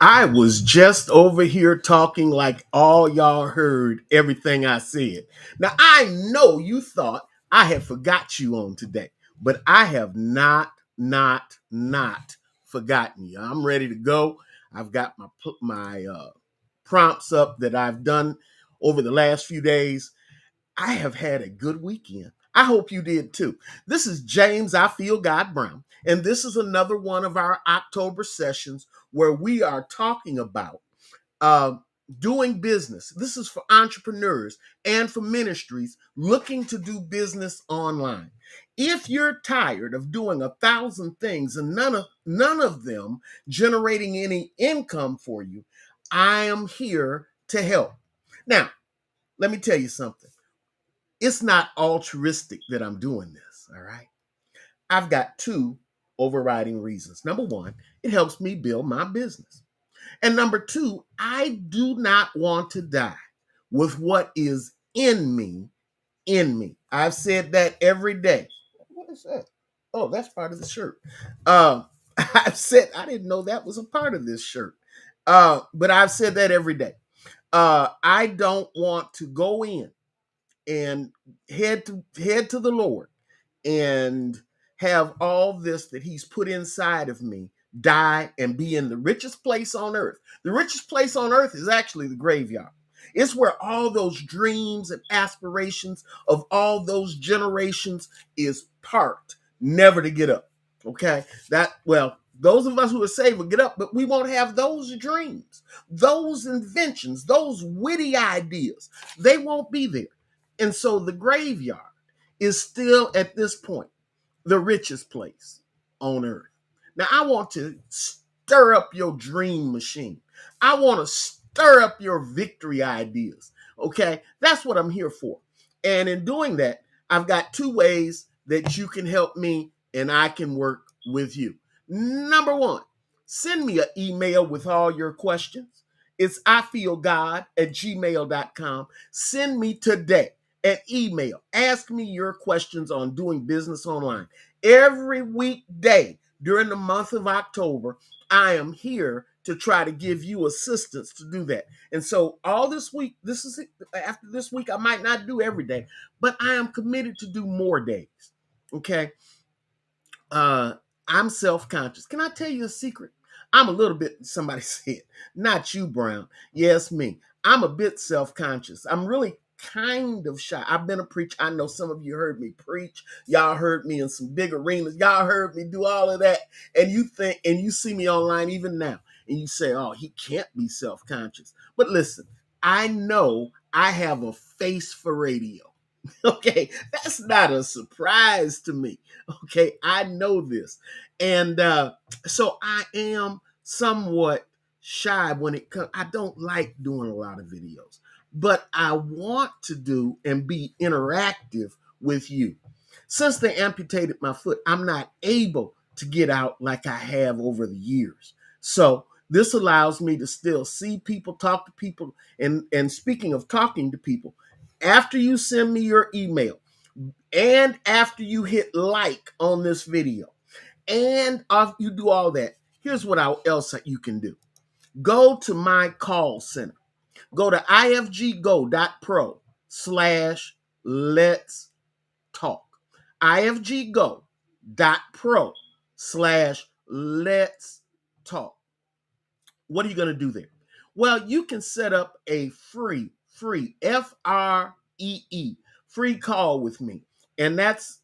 I was just over here talking like all y'all heard everything I said. Now, I know you thought I had forgot you on today, but I have not forgotten you. I'm ready to go. I've got my prompts up that I've done over the last few days. I have had a good weekend. I hope you did too. This is James I Feel God Brown, and this is another one of our October sessions where we are talking about uh, doing business. This is for entrepreneurs and for ministries looking to do business online. If you're tired of doing 1,000 things and none of them generating any income for you, I am here to help. Now, let me tell you something. It's not altruistic that I'm doing this, all right? I've got two overriding reasons. Number one, it helps me build my business. And number two, I do not want to die with what is in me. I've said that every day. What is that? Oh, that's part of the shirt. I've said, I didn't know that was a part of this shirt. But I've said that every day. I don't want to go in and head to the Lord and have all this that he's put inside of me die and be in the richest place on earth. The richest place on earth is actually the graveyard. It's where all those dreams and aspirations of all those generations is parked, never to get up. Okay? Those of us who are saved will get up, but we won't have those dreams, those inventions, those witty ideas. They won't be there. And so the graveyard is still at this point the richest place on earth. Now, I want to stir up your dream machine. I want to stir up your victory ideas. Okay, that's what I'm here for. And in doing that, I've got two ways that you can help me and I can work with you. Number one, send me an email with all your questions. It's ifeelgod@gmail.com. Send me today an email. Ask me your questions on doing business online. Every weekday during the month of October, I am here to try to give you assistance to do that. And so all this week, after this week, I might not do every day, but I am committed to do more days. Okay. Uh, I'm self-conscious. Can I tell you a secret? I'm a little bit, somebody said, not you, Brown. Yes, me. I'm a bit self-conscious. I'm really kind of shy. I've been a preacher. I know some of you heard me preach. Y'all heard me in some big arenas. Y'all heard me do all of that. And you see me online even now. And you say, oh, he can't be self-conscious. But listen, I know I have a face for radio. Okay, that's not a surprise to me. Okay, I know this. And so I am somewhat shy when it comes. I don't like doing a lot of videos, but I want to do and be interactive with you. Since they amputated my foot, I'm not able to get out like I have over the years. So this allows me to still see people, talk to people, and speaking of talking to people, after you send me your email and after you hit like on this video and you do all that, here's what else you can do. Go to my call center. Go to ifggo.pro/let's talk. ifggo.pro/let's talk. What are you going to do there? Well, you can set up a free FREE, free call with me. And that's,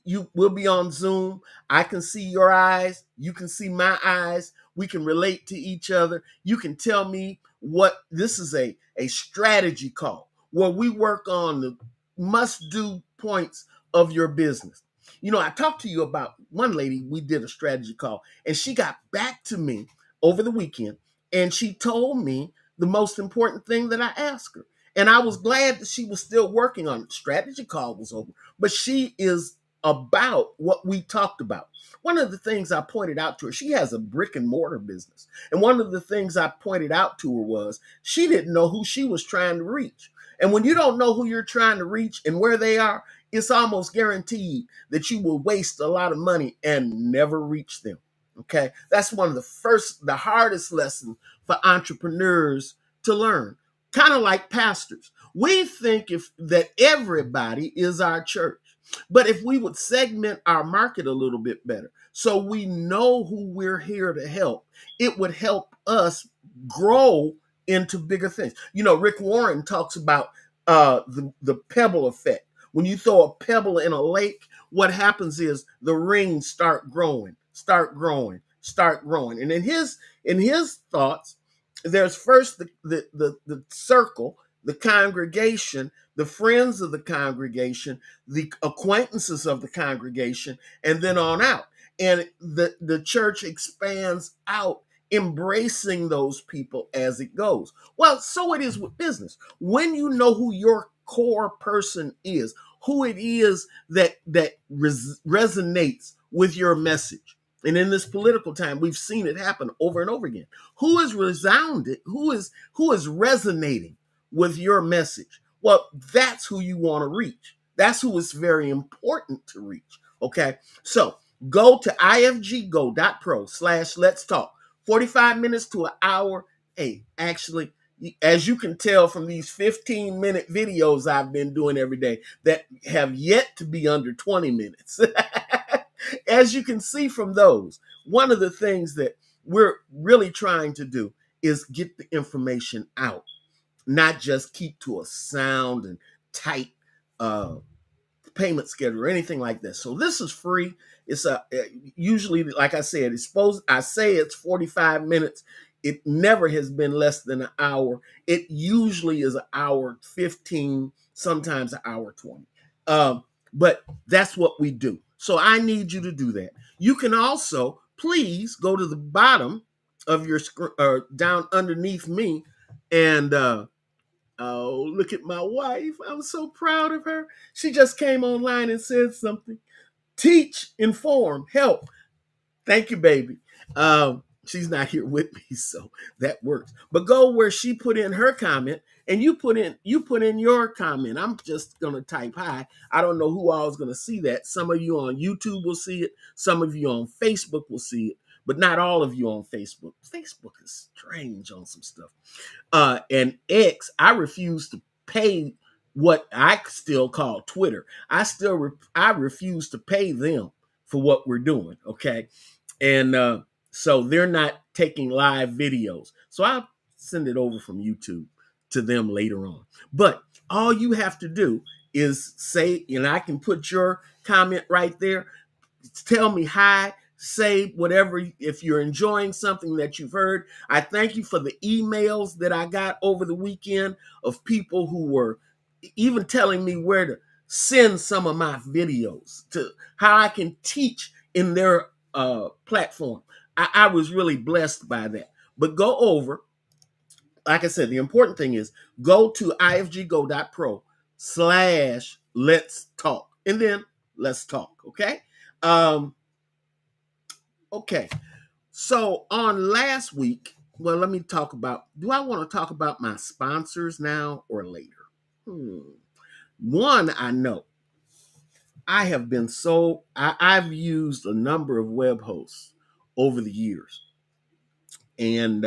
you will be on Zoom. I can see your eyes. You can see my eyes. We can relate to each other. You can tell me what this is a strategy call where we work on the must do points of your business. You know, I talked to you about one lady, we did a strategy call, and she got back to me over the weekend and she told me the most important thing that I asked her. And I was glad that she was still working on it. Strategy call was over, but she is about what we talked about. One of the things I pointed out to her, she has a brick and mortar business. And one of the things I pointed out to her was she didn't know who she was trying to reach. And when you don't know who you're trying to reach and where they are, it's almost guaranteed that you will waste a lot of money and never reach them. Okay, that's one of the hardest lessons for entrepreneurs to learn. Kind of like pastors. We think if that everybody is our church. But if we would segment our market a little bit better so we know who we're here to help, it would help us grow into bigger things. You know, Rick Warren talks about the pebble effect. When you throw a pebble in a lake, what happens is the rings start growing, start growing, start growing. And in his thoughts, there's first the circle, the congregation, the friends of the congregation, the acquaintances of the congregation, and then on out. And the church expands out, embracing those people as it goes. Well, so it is with business. When you know who your core person is, who it is that resonates with your message. And in this political time, we've seen it happen over and over again. Who is resounded? Who is resonating with your message? Well, that's who you want to reach. That's who is very important to reach. Okay. So go to ifggo.pro/let's talk. 45 minutes to an hour. Hey, actually, as you can tell from these 15-minute videos I've been doing every day that have yet to be under 20 minutes. As you can see from those, one of the things that we're really trying to do is get the information out, not just keep to a sound and tight payment schedule or anything like that. So this is free. It's usually, like I said, I say it's 45 minutes. It never has been less than an hour. It usually is an hour 15, sometimes an hour 20. But that's what we do. So I need you to do that. You can also please go to the bottom of your screen, or down underneath me, and oh, look at my wife. I'm so proud of her. She just came online and said something. Teach, inform, help. Thank you, baby. She's not here with me, so that works. But go where she put in her comment, and you put in your comment. I'm just gonna type hi. I don't know who all is gonna see that. Some of you on YouTube will see it. Some of you on Facebook will see it, but not all of you on Facebook. Facebook is strange on some stuff. And X, I refuse to pay what I still call Twitter. I refuse to pay them for what we're doing. Okay. And so they're not taking live videos. So I'll send it over from YouTube to them later on. But all you have to do is say, and I can put your comment right there. Tell me hi, say whatever. If you're enjoying something that you've heard, I thank you for the emails that I got over the weekend of people who were even telling me where to send some of my videos, to how I can teach in their platform. I was really blessed by that. But go over, like I said, the important thing is go to ifggo.pro/let's talk, and then let's talk. Okay. Okay. So on last week, well, let me talk about, do I want to talk about my sponsors now or later? One, I know I have been I've used a number of web hosts over the years, and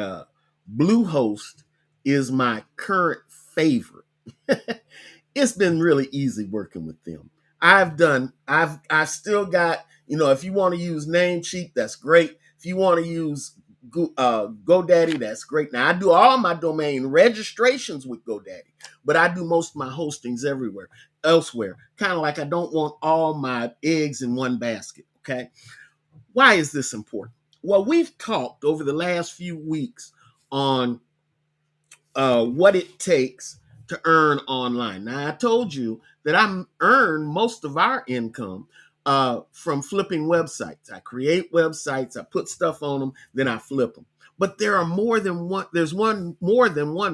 Bluehost is my current favorite. It's been really easy working with them. I've still got, if you want to use Namecheap, that's great. If you want to use GoDaddy, that's great. Now I do all my domain registrations with GoDaddy, but I do most of my hostings elsewhere. Kind of like I don't want all my eggs in one basket. Okay. Why is this important? Well, we've talked over the last few weeks on what it takes to earn online. Now, I told you that I earn most of our income from flipping websites. I create websites, I put stuff on them, then I flip them. But there's more than one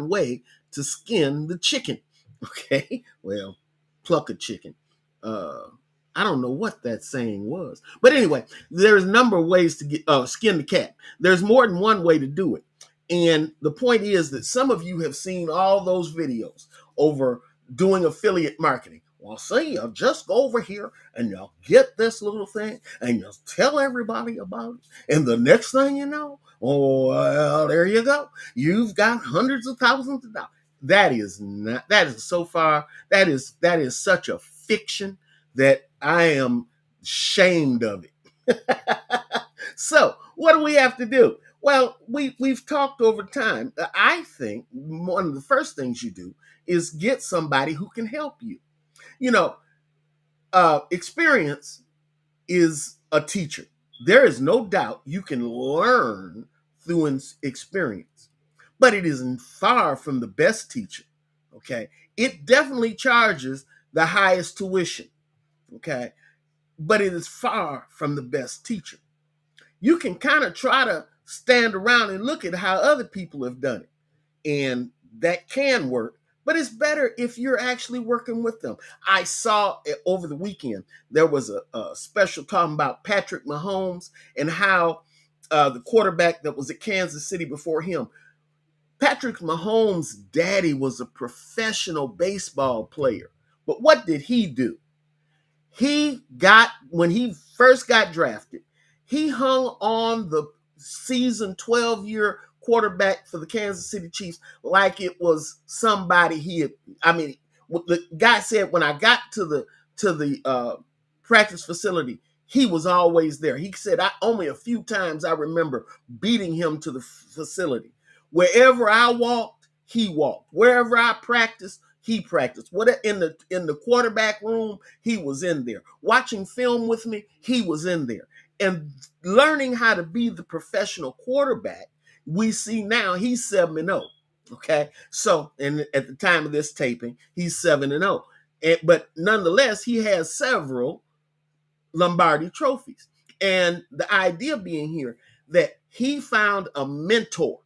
way to skin the chicken. Okay, well, pluck a chicken. I don't know what that saying was, but anyway, there's a number of ways to get skin the cat. There's more than one way to do it. And the point is that some of you have seen all those videos over doing affiliate marketing. Well, see, you'll just go over here and you'll get this little thing and you'll tell everybody about it. And the next thing you know, oh, well, there you go. You've got hundreds of thousands of dollars. That is not, that is so far, that is such a fiction that I am ashamed of it. So, what do we have to do? Well, we've talked over time. I think one of the first things you do is get somebody who can help you. You know, experience is a teacher. There is no doubt you can learn through experience, but it isn't far from the best teacher. Okay. It definitely charges the highest tuition. Okay. But it is far from the best teacher. You can kind of try to stand around and look at how other people have done it. And that can work, but it's better if you're actually working with them. I saw over the weekend, there was a special talking about Patrick Mahomes and how the quarterback that was at Kansas City before him, Patrick Mahomes' daddy was a professional baseball player. But what did he do? When he first got drafted, he hung on the season 12-year quarterback for the Kansas City Chiefs like it was somebody he had. I mean, the guy said when I got to the practice facility, he was always there. He said only a few times I remember beating him to the facility. Wherever I walked, he walked. Wherever I practiced, he practiced. What in the quarterback room, he was in there. Watching film with me, he was in there. And learning how to be the professional quarterback, we see now he's 7-0. Okay. So, and at the time of this taping, he's 7-0. But nonetheless, he has several Lombardi trophies. And the idea being here that he found a mentor,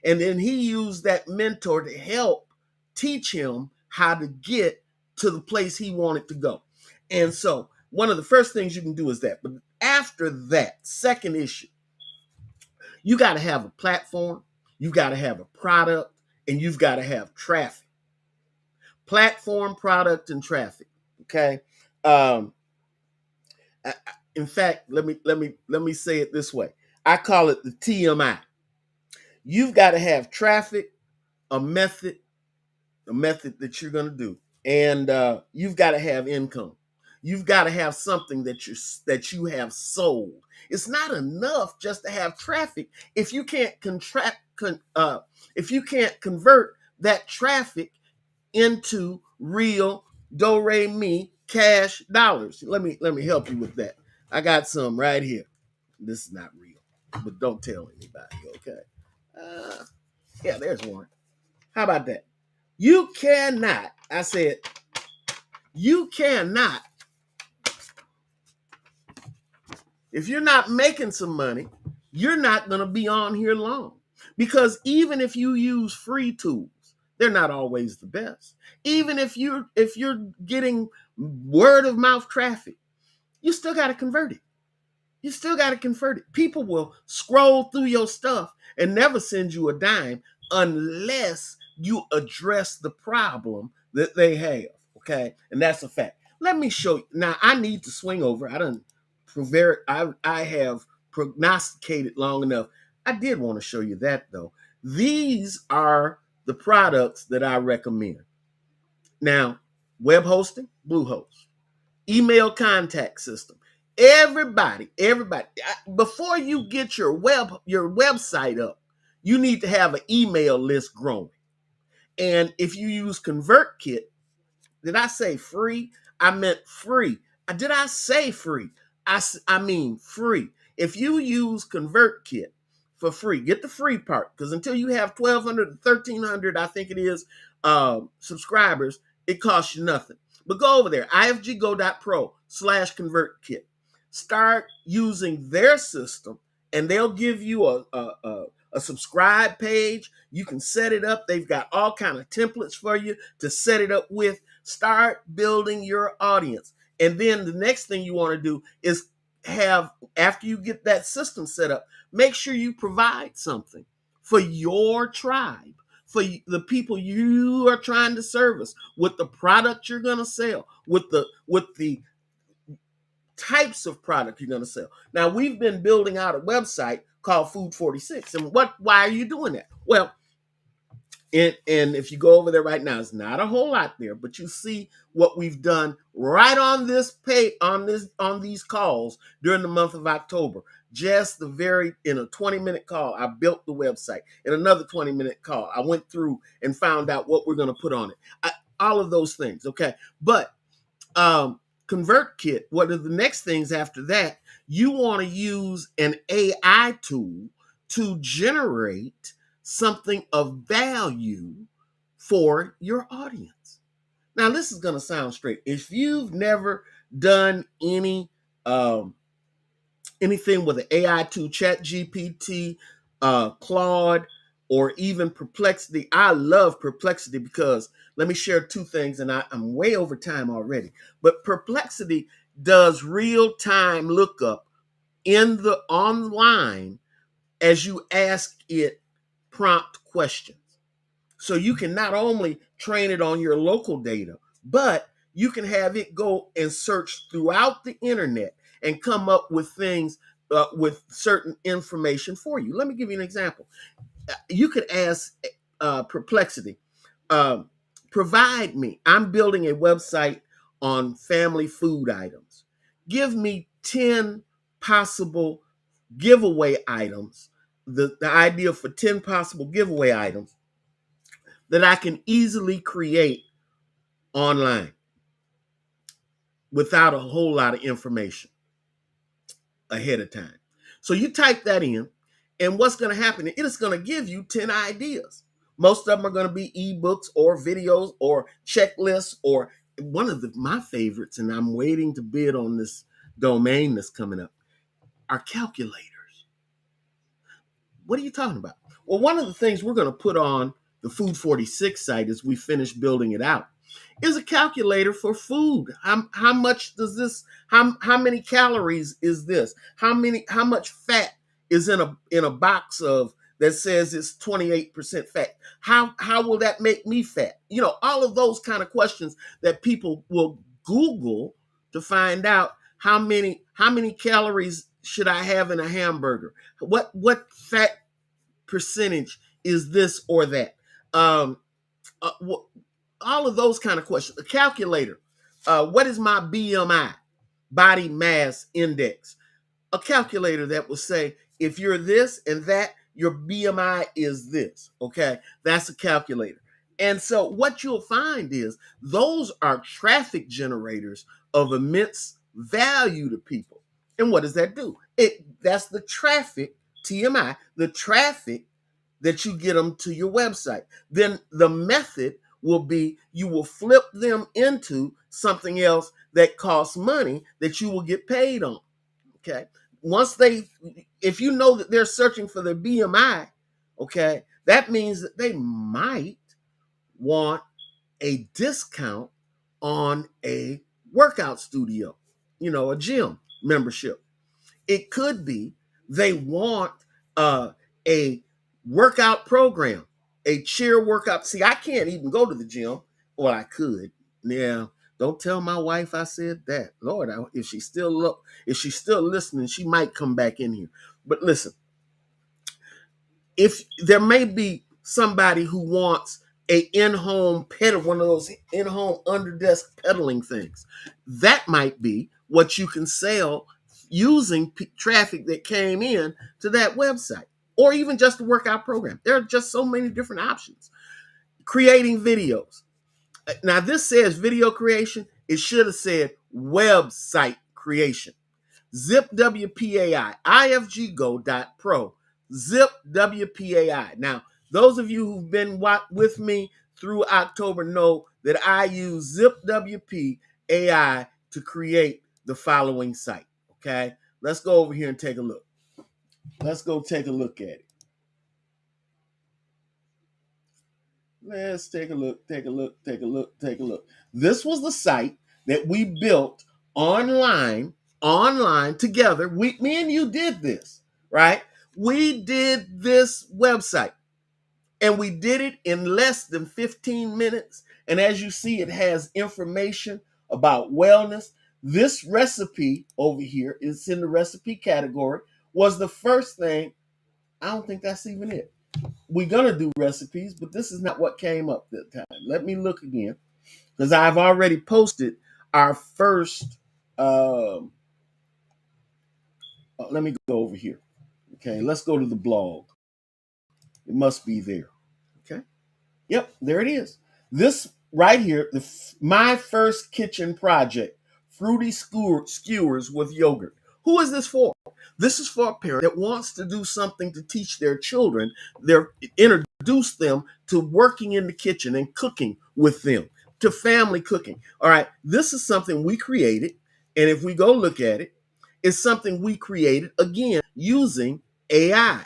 and then he used that mentor to help teach him how to get to the place he wanted to go. And so one of the first things you can do is that. But after that, second issue, you got to have a platform, you got to have a product, and you've got to have traffic. Platform, product, and traffic. Okay. In fact, let me say it this way. I call it the TMI. You've got to have traffic, a method that you're going to do, and you've got to have income. You've got to have something that you have sold. It's not enough just to have traffic if you can't if you can't convert that traffic into real do re mi cash dollars. Let me help you with that. I got some right here. This is not real, but don't tell anybody. Okay. Yeah, there's one. How about that? You cannot. I said you cannot. If you're not making some money, you're not going to be on here long. Because even if you use free tools, they're not always the best. Even if you're getting word of mouth traffic, you still got to convert it. You still got to convert it. People will scroll through your stuff and never send you a dime unless you address the problem that they have. Okay. And that's a fact. Let me show you. Now, I need to swing over. I have prognosticated long enough. I did want to show you that, though. These are the products that I recommend. Now, web hosting, Bluehost. Email contact system. Everybody, before you get your website up, you need to have an email list growing. And if you use ConvertKit, did I say free? I meant free. Did I say free? I mean free. If you use ConvertKit for free, get the free part, because until you have 1,200, 1,300, I think it is, subscribers, it costs you nothing. But go over there, ifggo.pro/ConvertKit. Start using their system, and they'll give you a subscribe page. You can set it up. They've got all kind of templates for you to set it up with. Start building your audience. And then the next thing you want to do is after you get that system set up, make sure you provide something for your tribe, for the people you are trying to service, with the product you're going to sell, with the types of product you're going to sell. Now, we've been building out a website called Food 46. And why are you doing that? Well, and if you go over there right now, it's not a whole lot there, but you see what we've done right on this pay on these calls during the month of October. Just in a 20-minute call, I built the website. In another 20-minute call, I went through and found out what we're going to put on it. All of those things, okay? But ConvertKit, what are the next things after that? You want to use an AI tool to generate something of value for your audience. Now, this is going to sound straight. If you've never done anything with an AI tool, ChatGPT, Claude, or even Perplexity, I love Perplexity because let me share two things, and I'm way over time already. But Perplexity does real-time lookup in the online as you ask it prompt questions. So you can not only train it on your local data, but you can have it go and search throughout the internet and come up with things with certain information for you. Let me give you an example. You could ask Perplexity, provide me, I'm building a website on family food items. Give me 10 possible giveaway items, the idea for 10 possible giveaway items that I can easily create online without a whole lot of information ahead of time. So you type that in, and what's going to happen? It is going to give you 10 ideas. Most of them are going to be ebooks or videos or checklists, or one of my favorites, and I'm waiting to bid on this domain that's coming up, are calculators. What are you talking about? Well, one of the things we're going to put on the Food 46 site as we finish building it out is a calculator for food. How much does this, how many calories is this? How much fat is in a box of that says it's 28% fat? How will that make me fat? You know, all of those kind of questions that people will Google to find out how many calories should I have in a hamburger? What fat percentage is this or that? Uh, all of those kind of questions. A calculator. What is my BMI, body mass index? A calculator that will say, if you're this and that, your BMI is this. Okay, that's a calculator. And so what you'll find is those are traffic generators of immense value to people. And what does that do? That's the traffic, TMI, the traffic that you get them to your website. Then the method will be you will flip them into something else that costs money that you will get paid on. Okay. If you know that they're searching for their BMI, okay, that means that they might want a discount on a workout studio, a gym membership. It could be they want a workout program, a cheer workout. See, I can't even go to the gym. Well, I could. Yeah. Don't tell my wife I said that. Lord, if she's still listening, she might come back in here. But listen, if there may be somebody who wants a in-home pedal, one of those in-home under-desk pedaling things, that might be what you can sell using traffic that came in to that website, or even just a workout program. There are just so many different options. Creating videos. Now, this says video creation. It should have said website creation. Zip WPAI, ifggo.pro, Zip WPAI. Now, those of you who've been with me through October know that I use Zip WPAI to create the following site. Okay, let's go over here and take a look. Let's go take a look at it. Let's take a look. This was the site that we built online together. Me and you did this, right? We did this website. And we did it in less than 15 minutes. And as you see, it has information about wellness. This recipe over here, it's in the recipe category, was the first thing. I don't think that's even it. We're going to do recipes, but this is not what came up that time. Let me look again, because I've already posted our first. Let me go over here. Okay, let's go to the blog. It must be there. Okay. Yep, there it is. This right here, my first kitchen project, fruity skewers with yogurt. Who is this for? This is for a parent that wants to do something to teach their children, introduce them to working in the kitchen and cooking with them, to family cooking. All right, this is something we created, and if we go look at it, it's something we created again using AI.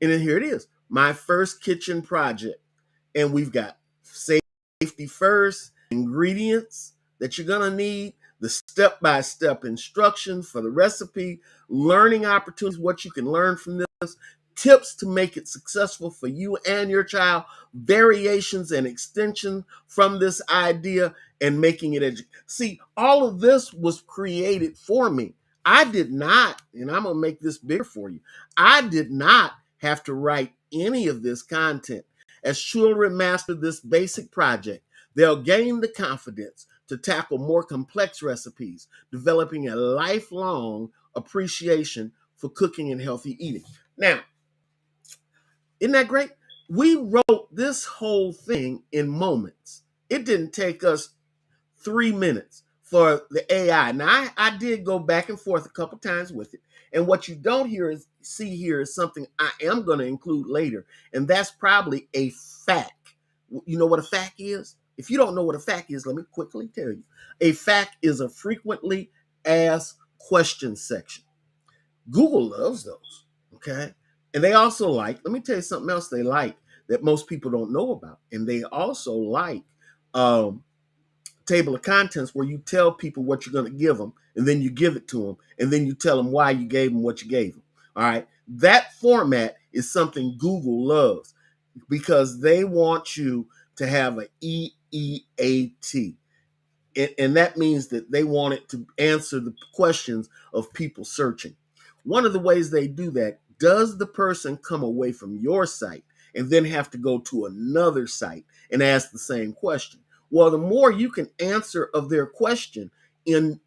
And then here it is, my first kitchen project. And we've got safety first, ingredients that you're going to need, the step-by-step instructions for the recipe, learning opportunities, what you can learn from this, tips to make it successful for you and your child, variations and extensions from this idea, and making it See, all of this was created for me. I did not, and I'm going to make this bigger for you, I did not have to write any of this content. As children master this basic project, they'll gain the confidence to tackle more complex recipes, developing a lifelong appreciation for cooking and healthy eating. Now, isn't that great? We wrote this whole thing in moments. It didn't take us 3 minutes for the AI. Now, I did go back and forth a couple times with it. And what you don't see here is something I am going to include later. And that's probably a fact. You know what a fact is? If you don't know what a fact is, let me quickly tell you. A fact is a frequently asked questions section. Google loves those, okay? And they also like, let me tell you something else they like that most people don't know about. And they also like table of contents where you tell people what you're going to give them, and then you give it to them, and then you tell them why you gave them what you gave them. All right. That format is something Google loves because they want you to have an EEAT. And that means that they want it to answer the questions of people searching. One of the ways they do that, does the person come away from your site and then have to go to another site and ask the same question? Well, the more you can answer of their question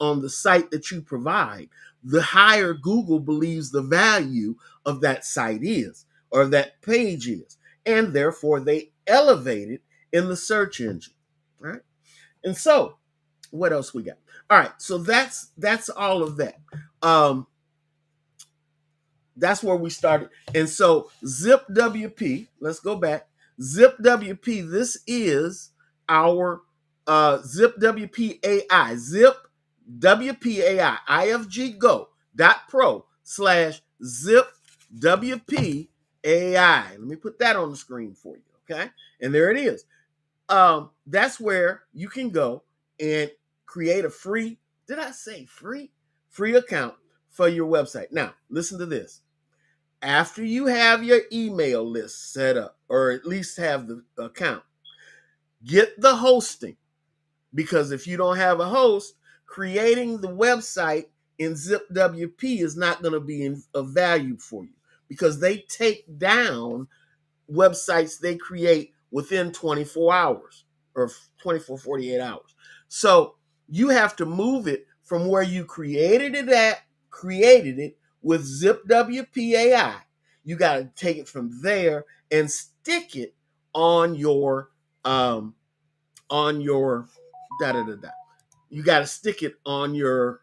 on the site that you provide, the higher Google believes the value of that site is, or that page is. And therefore, they elevate it in the search engine. Right? And so, what else we got? All right, so that's all of that. That's where we started. And so ZipWP, let's go back. ZipWP, this is our ZipWP AI, ZipWP AI, ifggo.pro/ZipWP AI. Let me put that on the screen for you, okay? And there it is. That's where you can go and create a free, did I say free? Free account for your website. Now, listen to this. After you have your email list set up, or at least have the account, get the hosting. Because if you don't have a host, creating the website in ZipWP is not going to be of value for you, because they take down websites they create within 24 hours or 24, 48 hours. So you have to move it from where you created it with ZipWP AI. You got to take it from there and stick it on your da da da da. You got to stick it on your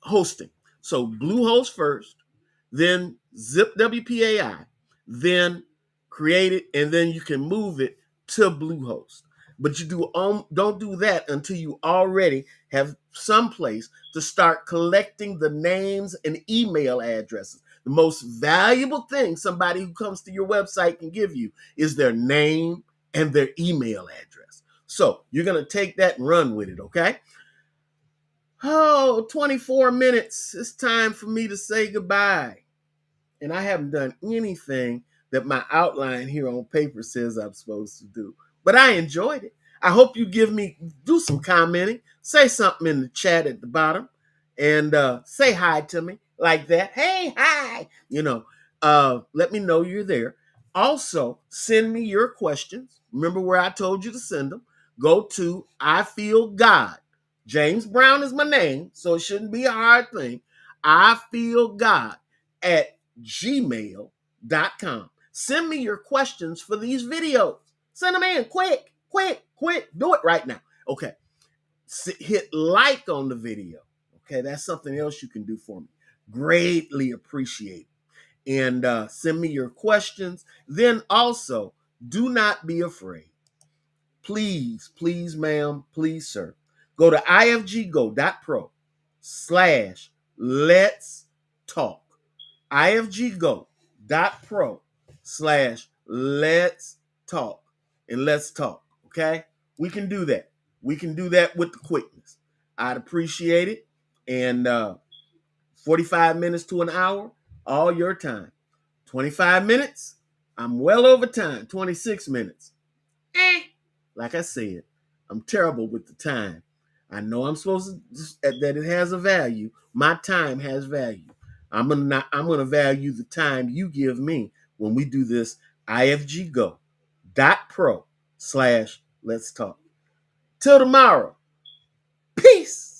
hosting. So Bluehost first, then ZipWP AI, then create it, and then you can move it to Bluehost. But you don't do that until you already have some place to start collecting the names and email addresses. The most valuable thing somebody who comes to your website can give you is their name and their email address. So you're going to take that and run with it, okay? Oh, 24 minutes. It's time for me to say goodbye. And I haven't done anything that my outline here on paper says I'm supposed to do. But I enjoyed it. I hope you do some commenting, say something in the chat at the bottom, and say hi to me like that. Hey, hi. Let me know you're there. Also, send me your questions. Remember where I told you to send them. Go to ifeelgod. James Brown is my name, so it shouldn't be a hard thing. ifeelgod at gmail.com. Send me your questions for these videos. Send them in quick. Do it right now. Okay. Hit like on the video. Okay. That's something else you can do for me. Greatly appreciate it. And send me your questions. Then also, do not be afraid. Please, ma'am, please, sir, go to ifggo.pro/let's talk. ifggo.pro/let's talk. And let's talk. Okay? We can do that. We can do that with the quickness. I'd appreciate it. And 45 minutes to an hour, all your time. 25 minutes, I'm well over time. 26 minutes. Like I said, I'm terrible with the time. I know I'm supposed to that it has a value. My time has value. I'm gonna value the time you give me when we do this ifggo.pro/let's talk. Till tomorrow. Peace.